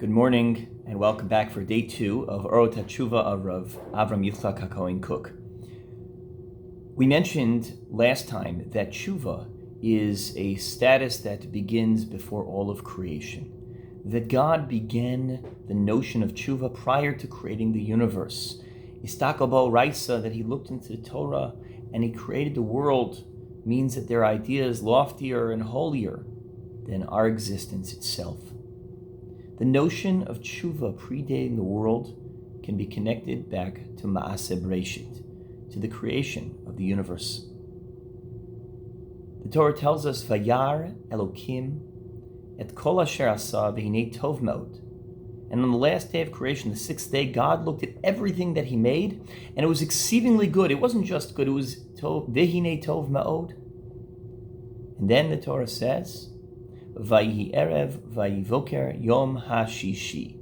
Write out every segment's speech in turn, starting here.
Good morning and welcome back for day 2 of Orot HaTeshuva of Rav Avram Yitzchak HaKohen Cook. We mentioned last time that Teshuva is a status that begins before all of creation. That God began the notion of Teshuva prior to creating the universe. Istakabo Raisa, that he looked into the Torah and he created the world, means that their idea is loftier and holier than our existence itself. The notion of Teshuva predating the world can be connected back to Ma'aseh Breshit, to the creation of the universe. The Torah tells us, Vayar Elokim et kol asher asa v'hinei tov me'od. And on the last day of creation, the 6th day, God looked at everything that he made, and it was exceedingly good. It wasn't just good, it was v'hinei tov me'od. And then the Torah says, Vayihi erev, vayivoker yom hashishi.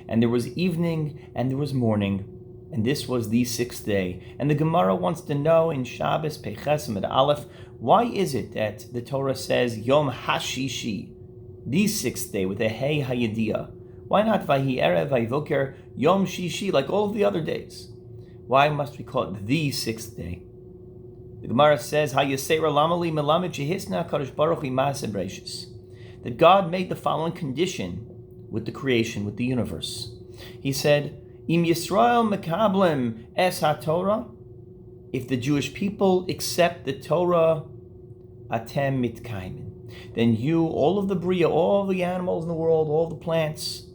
And there was evening and there was morning, and this was the 6th day. And the Gemara wants to know in Shabbos Peches Amud Aleph, why is it that the Torah says yom hashishi, the 6th day, with a hey hayediyah? Why not vayihi erev, vayivoker yom shishi, like all of the other days? Why must we call it the 6th day? The Gemara says, Hayasera lamali melamed shehisna kadosh baruch hu ma'aseh breshis, that God made the following condition with the creation, with the universe. He said, Im Yisrael mekablim es ha-Torah, if the Jewish people accept the Torah, atem mitkaimin, then you, all of the bria, all the animals in the world, all the plants,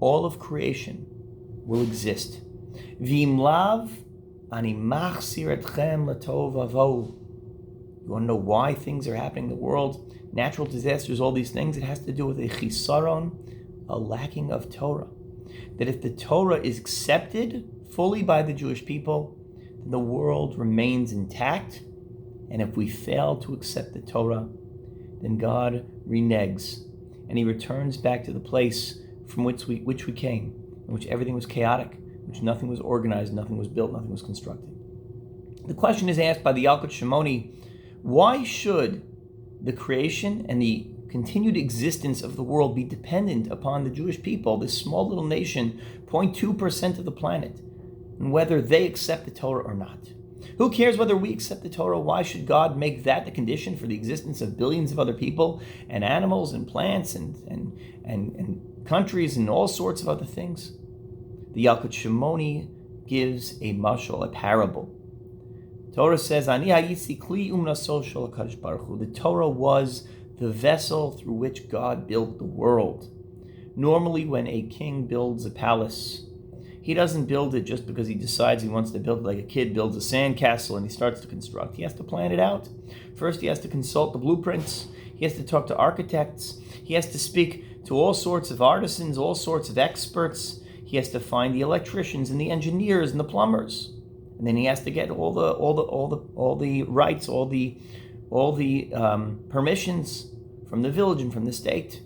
all of creation will exist. V'im lav ani machsir etchem latov avo. You want to know why things are happening in the world? Natural disasters, all these things, it has to do with a chisaron, a lacking of Torah. That if the Torah is accepted fully by the Jewish people, then the world remains intact. And if we fail to accept the Torah, then God reneges and he returns back to the place from which we came, in which everything was chaotic, in which nothing was organized, nothing was built, nothing was constructed. The question is asked by the Yalkut Shimoni, why should the creation and the continued existence of the world be dependent upon the Jewish people, this small little nation, 0.2% of the planet, and whether they accept the Torah or not? Who cares whether we accept the Torah? Why should God make that the condition for the existence of billions of other people and animals and plants and countries and all sorts of other things? The Yalkut Shimoni gives a mashal, a parable. Torah says, the Torah was the vessel through which God built the world. Normally, when a king builds a palace, he doesn't build it just because he decides he wants to build it like a kid builds a sandcastle and he starts to construct. He has to plan it out. First, he has to consult the blueprints. He has to talk to architects. He has to speak to all sorts of artisans, all sorts of experts. He has to find the electricians and the engineers and the plumbers. And then he has to get all the rights, all the permissions from the village and from the state.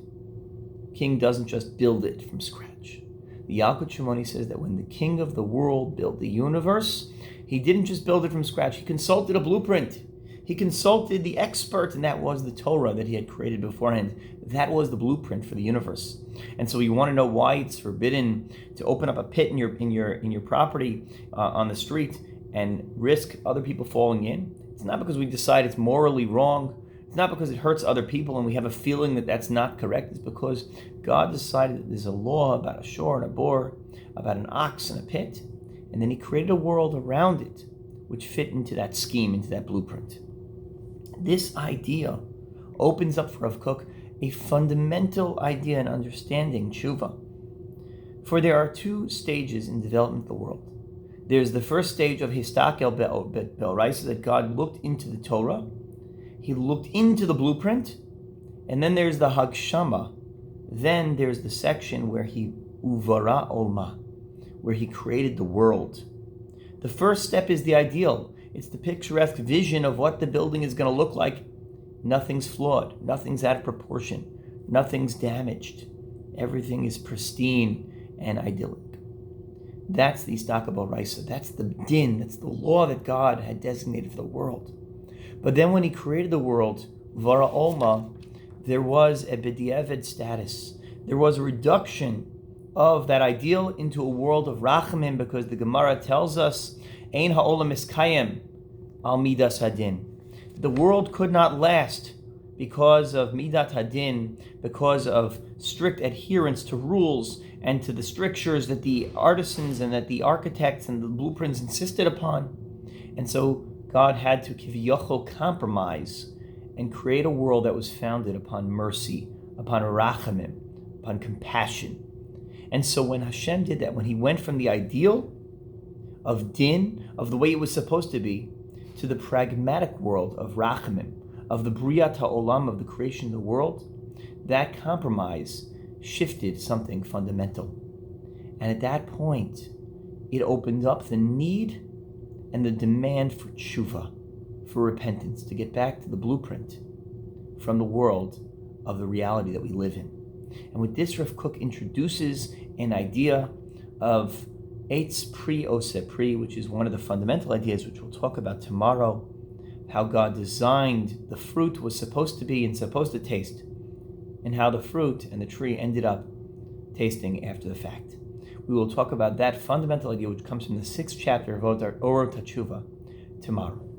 King doesn't just build it from scratch. The Yalkut Shimoni says that when the king of the world built the universe, he didn't just build it from scratch. He consulted a blueprint. He consulted the expert, and that was the Torah that he had created beforehand. That was the blueprint for the universe. And so you want to know why it's forbidden to open up a pit in your property on the street and risk other people falling in. It's not because we decide it's morally wrong. It's not because it hurts other people and we have a feeling that that's not correct. It's because God decided that there's a law about a shore and a bore, about an ox and a pit, and then he created a world around it which fit into that scheme, into that blueprint. This idea opens up for Rav Kook a fundamental idea in understanding Teshuva. For there are 2 stages in development of the world. There's the first stage of Histakel Be'oraisa, that God looked into the Torah, he looked into the blueprint, and then there's the Hagshama. Then there's the section where he Uvara Olma, where he created the world. The first step is the ideal. It's the picturesque vision of what the building is going to look like. Nothing's flawed. Nothing's out of proportion. Nothing's damaged. Everything is pristine and idyllic. That's the Istakabo Raisa. That's the din. That's the law that God had designated for the world. But then when he created the world, Vara Olma, there was a b'diavad status. There was a reduction of that ideal into a world of rachamim, because the Gemara tells us, Ein ha'olam miskayem al midas hadin. The world could not last because of midat hadin, because of strict adherence to rules and to the strictures that the artisans and that the architects and the blueprints insisted upon. And so God had to kivyochol compromise and create a world that was founded upon mercy, upon rachamim, upon compassion. And so when Hashem did that, when he went from the ideal of din, of the way it was supposed to be, to the pragmatic world of rachamim, of the Briat HaOlam, of the creation of the world, that compromise shifted something fundamental. And at that point, it opened up the need and the demand for tshuva, for repentance, to get back to the blueprint from the world of the reality that we live in. And with this, Rav Kook introduces an idea of Eitz Pri Ose Pri, which is one of the fundamental ideas which we'll talk about tomorrow, how God designed the fruit was supposed to be and supposed to taste, and how the fruit and the tree ended up tasting after the fact. We will talk about that fundamental idea, which comes from the 6th chapter of Orot HaTeshuva, tomorrow.